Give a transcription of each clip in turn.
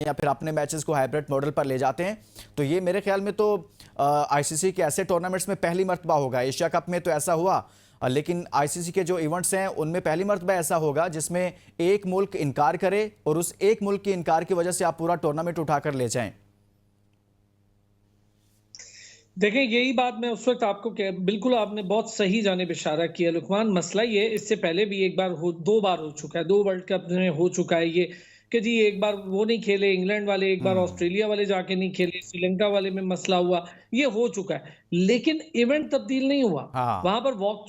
या फिर अपने मैचेस को हाइब्रिड मॉडल पर ले जाते हैं। तो ये मेरे ख्याल में तो आईसीसी के ऐसे टूर्नामेंट्स में पहली मर्तबा होगा। एशिया कप में तो ऐसा हुआ, लेकिन आईसीसी के जो इवेंट्स हैं उनमें पहली मर्तबा ऐसा होगा जिसमें एक मुल्क इनकार करे और उस एक मुल्क के इनकार की वजह से आप पूरा टूर्नामेंट उठाकर ले जाएं। देखें, यही बात मैं उस वक्त आपको बिल्कुल आपने बहुत सही जानिब इशारा किया लुकमान। मसला ये इससे पहले भी एक बार दो बार हो चुका है, 2 वर्ल्ड कप में हो चुका है ये कि जी एक बार वो नहीं खेले इंग्लैंड वाले, एक बार ऑस्ट्रेलिया वाले जाके नहीं खेले, श्रीलंका वाले में मसला हुआ, ये हो चुका है। लेकिन इवेंट तब्दील नहीं हुआ। वहां पर वॉक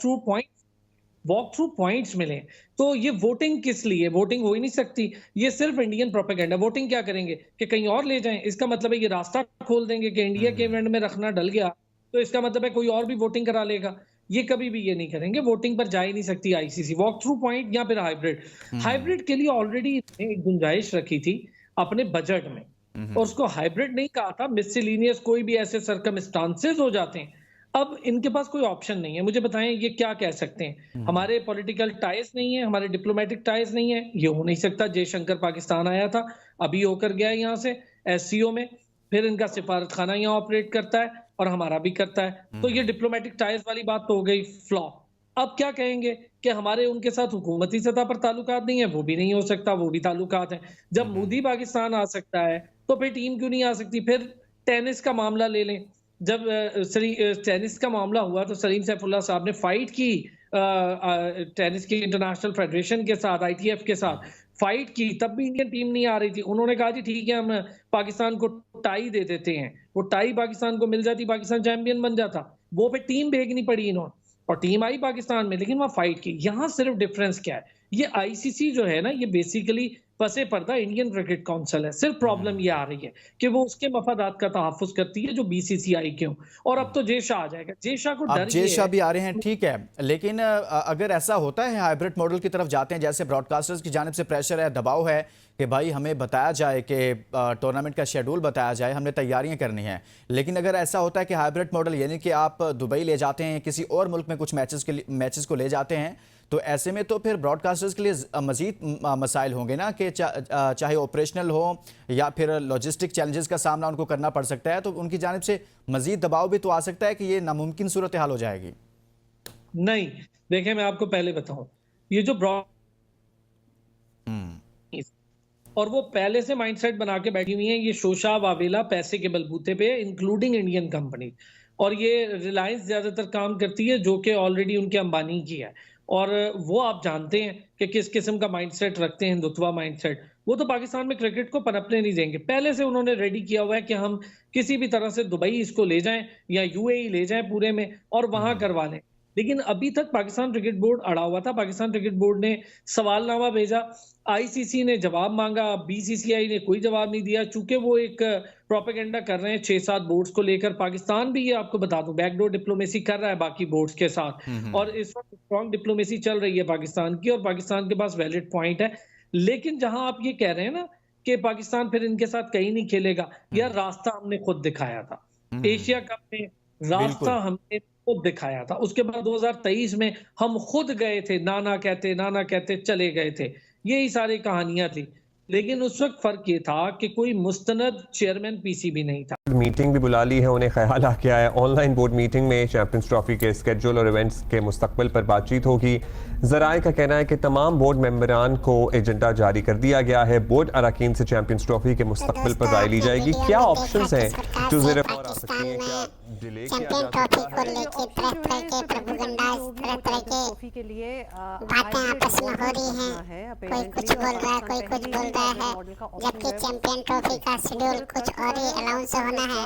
थ्रू पॉइंट्स मिले। तो ये वोटिंग किस लिए? वोटिंग हो ही नहीं सकती, ये सिर्फ इंडियन प्रोपेगेंडा। वोटिंग क्या करेंगे कि कहीं और ले जाएं? इसका मतलब है ये रास्ता खोल देंगे कि इंडिया के इवेंट में रखना डल गया तो इसका मतलब है कोई और भी वोटिंग करा लेगा। ये कभी भी ये नहीं करेंगे, वोटिंग पर जा ही नहीं सकती आईसीसी। वॉक थ्रू पॉइंट या फिर हाइब्रिड के लिए ऑलरेडी एक गुंजाइश रखी थी अपने बजट में, और उसको हाइब्रिड नहीं कहा था, मिससेलेनियस कोई भी ऐसे सर्कमस्टांसेस हो जाते हैं। अब इनके पास कोई ऑप्शन नहीं है। मुझे बताएं ये क्या कह सकते हैं? हमारे पॉलिटिकल टाइज नहीं है, हमारे डिप्लोमेटिक टाइज नहीं है, ये हो नहीं सकता। जयशंकर पाकिस्तान आया था, अभी होकर गया यहाँ से एससीओ में, फिर इनका सिफारत खाना यहाँ ऑपरेट करता है और हमारा भी करता है। तो ये डिप्लोमेटिक टाइज वाली बात तो हो गई फ्लॉप। अब क्या कहेंगे कि हमारे उनके साथ हुकूमती सतह पर ताल्लुकात नहीं है? वो भी नहीं हो सकता, वो भी ताल्लुकात है। जब मोदी पाकिस्तान आ सकता है तो फिर टीम क्यों नहीं आ सकती? फिर टेनिस का मामला ले लें, जब टेनिस का मामला हुआ तो सलीम सैफुल्लाह साहब ने फाइट की टेनिस की इंटरनेशनल फेडरेशन के साथ, आईटीएफ के साथ फाइट की, तब भी इंडियन टीम नहीं आ रही थी। उन्होंने कहा जी ठीक है हम पाकिस्तान को टाई दे देते हैं। वो टाई पाकिस्तान को मिल जाती, पाकिस्तान चैंपियन बन जाता। वो पे टीम भेजनी पड़ी इन्होंने, और टीम आई पाकिस्तान में, लेकिन वहां फाइट की। यहाँ सिर्फ डिफरेंस क्या है? ये आईसीसी जो है ना, ये बेसिकली पसे पर्दा इंडियन क्रिकेट काउंसिल है। सिर्फ प्रॉब्लम ये आ रही है कि वो उसके मफादात का तहफ्फुज करती है जो बीसीसीआई के हों। और अब तो जेशा आ जाएगा। जेशा को डर, जेशा भी आ रहे हैं, ठीक है। लेकिन अगर ऐसा होता है हाइब्रिड मॉडल की तरफ जाते हैं, जैसे ब्रॉडकास्टर्स की जानिब से प्रेशर है, दबाव है कि भाई हमें बताया जाए कि टूर्नामेंट का शेड्यूल बताया जाए, हमने तैयारियां करनी है। लेकिन अगर ऐसा होता है कि हाइब्रिड मॉडल यानी कि आप दुबई ले जाते हैं, किसी और मुल्क में कुछ मैचेस को ले जाते हैं, तो ऐसे में तो फिर ब्रॉडकास्टर्स के लिए मजीद मसाइल होंगे ना कि चाहे ऑपरेशनल हो या फिर लॉजिस्टिक चैलेंजेस का सामना उनको करना पड़ सकता है। तो उनकी जानिब से मजीद दबाव भी तो आ सकता है कि ये नामुमकिन सूरत हाल हो जाएगी। नहीं, देखें मैं आपको पहले बताऊं, ये जो और वो पहले से माइंडसेट बना के बैठी हुई है, ये शोशा वावेला पैसे के बलबूते पे, इंक्लूडिंग इंडियन कंपनी। और ये रिलायंस ज्यादातर काम करती है जो कि ऑलरेडी उनके अंबानी की है। और वो आप जानते हैं कि किस किस्म का माइंडसेट रखते हैं, हिंदुत्वा माइंडसेट। वो तो पाकिस्तान में क्रिकेट को पनपने नहीं देंगे। पहले से उन्होंने रेडी किया हुआ है कि हम किसी भी तरह से दुबई इसको ले जाएं या यूएई ले जाएं पूरे में और वहां करवा लें। लेकिन अभी तक पाकिस्तान क्रिकेट बोर्ड अड़ा हुआ था। पाकिस्तान क्रिकेट बोर्ड ने सवालनामा भेजा, आईसीसी ने जवाब मांगा, बीसीसीआई ने कोई जवाब नहीं दिया। चूंकि वो एक प्रोपेगेंडा कर रहे हैं 6-7 बोर्ड्स को लेकर। पाकिस्तान भी, ये आपको बता दूं, बैकडोर डिप्लोमेसी कर रहा है बाकी बोर्ड्स के साथ। और इस वक्त स्ट्रॉन्ग डिप्लोमेसी चल रही है पाकिस्तान की, और पाकिस्तान के पास वैलिड पॉइंट है। लेकिन जहां आप ये कह रहे हैं ना कि पाकिस्तान फिर इनके साथ कहीं नहीं खेलेगा, यार रास्ता हमने खुद दिखाया था। एशिया कप में रास्ता हमने खुद दिखाया था। उसके बाद 2023 में हम खुद गए थे, नाना कहते चले गए थे। यही सारी कहानियां थी। लेकिन उस वक्त फर्क ये था कि कोई मुस्तनद चेयरमैन पीसीबी नहीं था। मीटिंग भी बुला ली है, उन्हें ख्याल आ गया है ऑनलाइन बोर्ड मीटिंग में चैंपियंस ट्रॉफी के स्केड्यूल और इवेंट्स के मुस्तकबिल पर बातचीत होगी। ज़राए का कहना है कि तमाम बोर्ड मेंबरान को एजेंडा जारी कर दिया गया है। बोर्ड अरकान से चैंपियंस ट्रॉफी के मुस्तकबिल पर राय ली जाएगी। क्या ऑप्शंस हैं जो ज़ेर गौर आ सकती हैं? क्या डिले किया जा सकता है? ट्रॉफी के लिए बातें आपस में हो रही हैं, कोई कुछ बोल रहा है, कोई कुछ बोल रहा है, जबकि चैंपियन ट्रॉफी का शेड्यूल कुछ और ही अनाउंस होना है।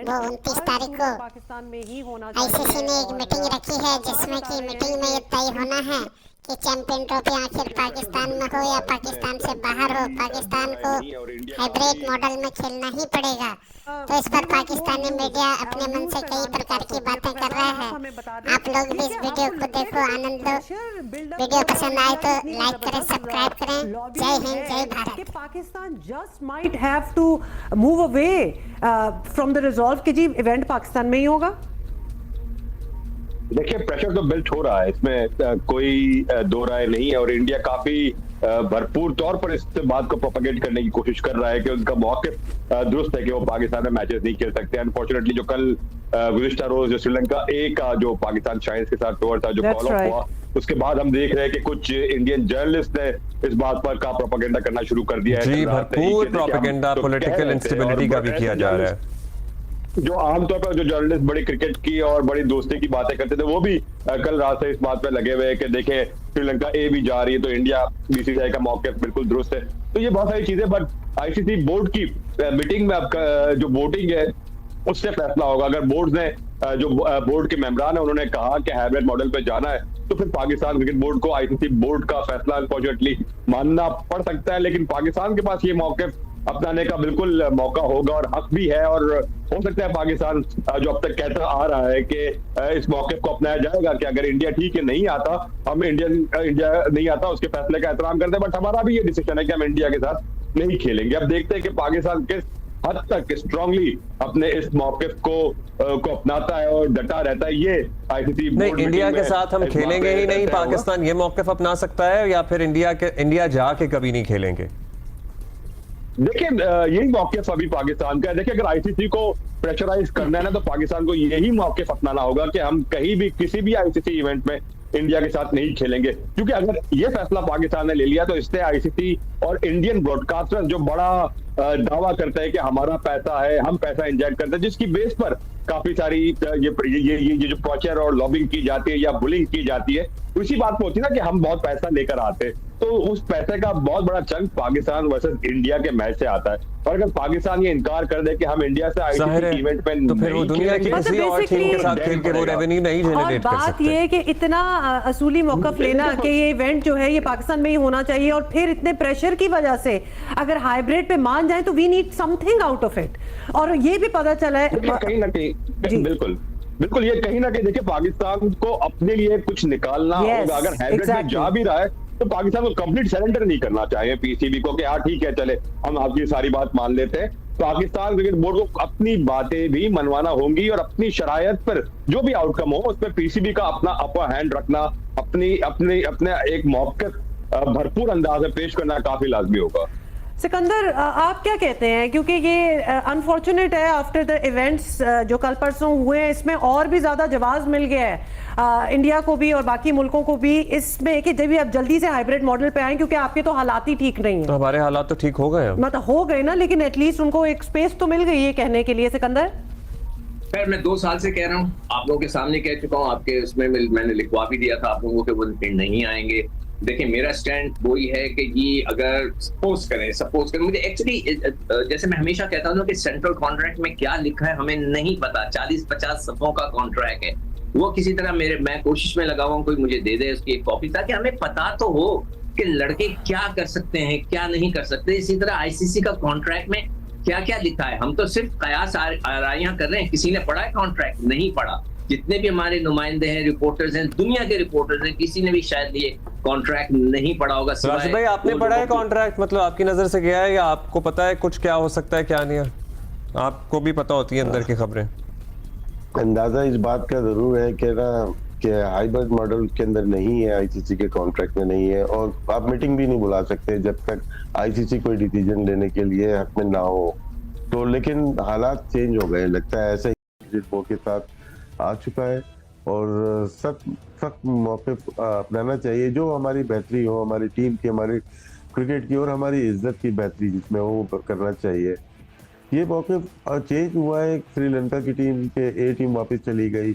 वो 29 तारीख को पाकिस्तान में ही होना आईसीसी ने एक मीटिंग रखी है, जिसमें कि मीटिंग में ये तय होना है कि चैंपियन ट्रॉफी आखिर पाकिस्तान में हो या पाकिस्तान से बाहर हो। पाकिस्तान को हाइब्रिड मॉडल में खेलना ही पड़ेगा। तो इस पर पाकिस्तानी मीडिया अपने मन से कई प्रकार की बातें कर रहा है। आप लोग भी इस वीडियो को देखो, आनंद लो। वीडियो पसंद आए तो लाइक करें, सब्सक्राइब करें। जय हिंद, जय Bharat. Pakistan just might have to move away from the resolve कि जी इवेंट पाकिस्तान में ही होगा। देखिए, प्रेशर तो बिल्ट हो रहा है, इसमें कोई दो राय नहीं है। और इंडिया काफी भरपूर तौर पर इस बात को प्रोपेगेट करने की कोशिश कर रहा है कि उनका मौक़िफ़ दुरुस्त है कि वो पाकिस्तान में मैचेस नहीं खेल सकते। अनफॉर्चुनेटली जो कल गुज़िश्ता रोज जो श्रीलंका ए का जो पाकिस्तान शाइन्स के साथ टूर था, जो कॉल ऑफ हुआ, उसके बाद हम देख रहे हैं कि कुछ इंडियन जर्नलिस्ट ने इस बात पर का प्रोपेगेंडा करना शुरू कर दिया है। जी, भरपूर प्रोपेगेंडा पॉलिटिकल इंस्टेबिलिटी का भी किया जा रहा है। जो आमतौर पर जो जर्नलिस्ट बड़ी क्रिकेट की और बड़ी दोस्ती की बातें करते थे, वो भी कल रात से इस बात पे लगे हुए हैं कि देखें श्रीलंका ए भी जा रही है तो इंडिया बीसीसीआई का मौक़िफ़ बिल्कुल दुरुस्त है। तो ये बहुत सारी चीजें, बट आईसीसी बोर्ड की मीटिंग में आपका जो वोटिंग है उससे फैसला होगा। अगर बोर्ड ने जो बोर्ड के मेंबरान है उन्होंने कहा कि हाइब्रिड मॉडल पे जाना है, तो फिर पाकिस्तान क्रिकेट बोर्ड को आईसीसी बोर्ड का फैसला अनफॉर्चुनेटली मानना पड़ सकता है। लेकिन पाकिस्तान के पास ये मौक़िफ़ अपनाने का बिल्कुल मौका होगा और हक भी है, और हो सकता है पाकिस्तान जो अब तक कहता आ रहा है कि इस मौक़िफ़ को अपनाया जाएगा कि अगर इंडिया ठीक है नहीं आता, हम इंडिया नहीं आता उसके फैसले का एहतराम करते हैं, बट हमारा भी ये डिसीजन है कि हम इंडिया के साथ नहीं खेलेंगे। अब देखते हैं कि पाकिस्तान किस हद तक स्ट्रांगली अपने इस मौक़िफ़ को अपनाता है और डटा रहता है। ये आईसीसी नहीं, इंडिया के साथ हम खेलेंगे ही नहीं, पाकिस्तान ये मौक़िफ़ अपना सकता है, या फिर इंडिया जाके कभी नहीं खेलेंगे? देखिए यही मौक़िफ़ अभी पाकिस्तान का है। देखिए अगर आईसीसी को प्रेशराइज करना है ना, तो पाकिस्तान को यही मौक़िफ़ अपनाना होगा कि हम कहीं भी किसी भी आईसीसी इवेंट में इंडिया के साथ नहीं खेलेंगे, क्योंकि अगर ये फैसला पाकिस्तान ने ले लिया तो इससे आईसीसी और इंडियन ब्रॉडकास्टर्स जो बड़ा दावा करते हैं कि हमारा पैसा है, हम पैसा इंजेक्ट करते हैं, जिसकी बेस पर काफी सारी ये जो प्रॉचर और लॉबिंग की जाती है या बुलिंग की जाती है, उसी बात पे होती है ना कि हम बहुत पैसा लेकर आते हैं, तो उस पैसे का बहुत बड़ा चंक पाकिस्तान वर्सेस इंडिया के मैच से आता है। और अगर पाकिस्तान ये इनकार कर दे कि हम इंडिया से आईसीसी इवेंट में तो फिर वो दुनिया की किसी और टीम के साथ खेल के वो रेवेन्यू नहीं जनरेट कर सकते। बात ये है कि इतना असूली मौक़िफ़ लेना कि ये इवेंट जो है ये पाकिस्तान में ही होना चाहिए, और फिर इतने प्रेशर की वजह से अगर हाइब्रिड पे मान जाए तो we need something out of it. और ये भी पता चला है कहीं ना कहीं, बिल्कुल ये कहीं ना कहीं देखिए पाकिस्तान को अपने लिए कुछ निकालना होगा। अगर हाइब्रिड में जा भी रहा है तो पाकिस्तान को कंप्लीट सरेंडर नहीं करना चाहिए पीसीबी को कि हाँ ठीक है चले हम आपकी सारी बात मान लेते हैं। पाकिस्तान क्रिकेट बोर्ड को अपनी बातें भी मनवाना होंगी और अपनी शरायत पर जो भी आउटकम हो उस पर पीसीबी का अपना अपर हैंड रखना, अपने एक मौक़िफ़ भरपूर अंदाज में पेश करना काफी लाजमी होगा। सिकंदर, आप क्या कहते हैं, क्योंकि ये अनफॉर्चुनेट है आफ्टर द इवेंट्स जो कल परसों हुए हैं, इसमें और भी ज्यादा जवाब मिल गया है इंडिया को भी और बाकी मुल्कों को भी इसमें कि जब आप जल्दी से हाइब्रिड मॉडल पे आए, क्योंकि आपके तो हालात ही ठीक नहीं है। तो हमारे हालात तो ठीक हो गए, मतलब हो गए ना, लेकिन एटलीस्ट उनको एक स्पेस तो मिल गई है कहने के लिए। सिकंदर, खैर मैं 2 साल से कह रहा हूँ, आप लोगों के सामने कह चुका हूँ, आपके उसमें मैंने लिखवा भी दिया था आप लोगों के, वो नहीं आएंगे। देखिए मेरा स्टैंड वही है कि ये अगर सपोज करें मुझे एक्चुअली जैसे मैं हमेशा कहता हूँ कि सेंट्रल कॉन्ट्रैक्ट में क्या लिखा है हमें नहीं पता। 40-50 सफ़ों का कॉन्ट्रैक्ट है, वो किसी तरह मैं कोशिश में लगा हुआ कोई मुझे दे दे उसकी एक कॉपी, ताकि हमें पता तो हो कि लड़के क्या कर सकते हैं क्या नहीं कर सकते। इसी तरह आईसीसी का कॉन्ट्रैक्ट में क्या क्या लिखा है, हम तो सिर्फ कयास आराइयां कर रहे हैं। किसी ने पढ़ा है कॉन्ट्रैक्ट? नहीं पढ़ा। जितने भी हमारे नुमाइंदे हैं, रिपोर्टर्स हैं, दुनिया के रिपोर्टर्स हैं, किसी ने भी शायद ये कॉन्ट्रैक्ट नहीं पढ़ा होगा। राशिद भाई, आपने पढ़ा है कॉन्ट्रैक्ट? मतलब आपकी नजर से गया है या आपको पता है कुछ क्या हो सकता है क्या नहीं है? आपको भी पता होती है अंदर की खबरें? अंदाजा इस बात का जरूर है कि हाइब्रिड मॉडल के अंदर नहीं है, आईसीसी के कॉन्ट्रैक्ट में नहीं है, और आप मीटिंग भी नहीं बुला सकते जब तक आईसीसी कोई डिसीजन लेने के लिए हक में ना हो। तो लेकिन हालात चेंज हो गए, लगता है ऐसा ही के साथ आ चुका है, और सख्त मौक़िफ़ अपनाना चाहिए जो हमारी बेहतरी हो, हमारी टीम की, हमारी क्रिकेट की और हमारी इज्जत की बेहतरी जिसमें वो करना चाहिए। ये मौक़िफ़ चेंज हुआ है। श्रीलंका की टीम के ए टीम वापस चली गई,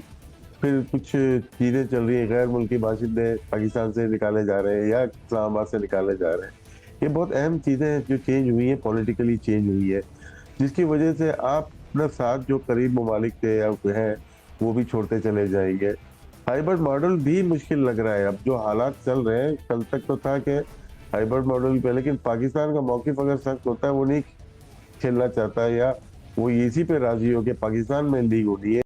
फिर कुछ चीज़ें चल रही हैं, गैर मुल्की बाशिंदे पाकिस्तान से निकाले जा रहे हैं या इस्लामाबाद से निकाले जा रहे हैं। ये बहुत अहम चीज़ें हैं जो चेंज हुई हैं, पॉलिटिकली चेंज हुई है, जिसकी वजह से आप अपना साथ जो करीब ममालिक थे या हैं वो भी छोड़ते चले जाएंगे। हाइब्रिड मॉडल भी मुश्किल लग रहा है अब जो हालात चल रहे हैं। कल तक तो था कि हाइब्रिड मॉडल पे, लेकिन पाकिस्तान का मौक़िफ़ अगर सख्त होता है, वो नहीं खेलना चाहता या वो इसी पे राजी हो कि पाकिस्तान में लीग होनी है।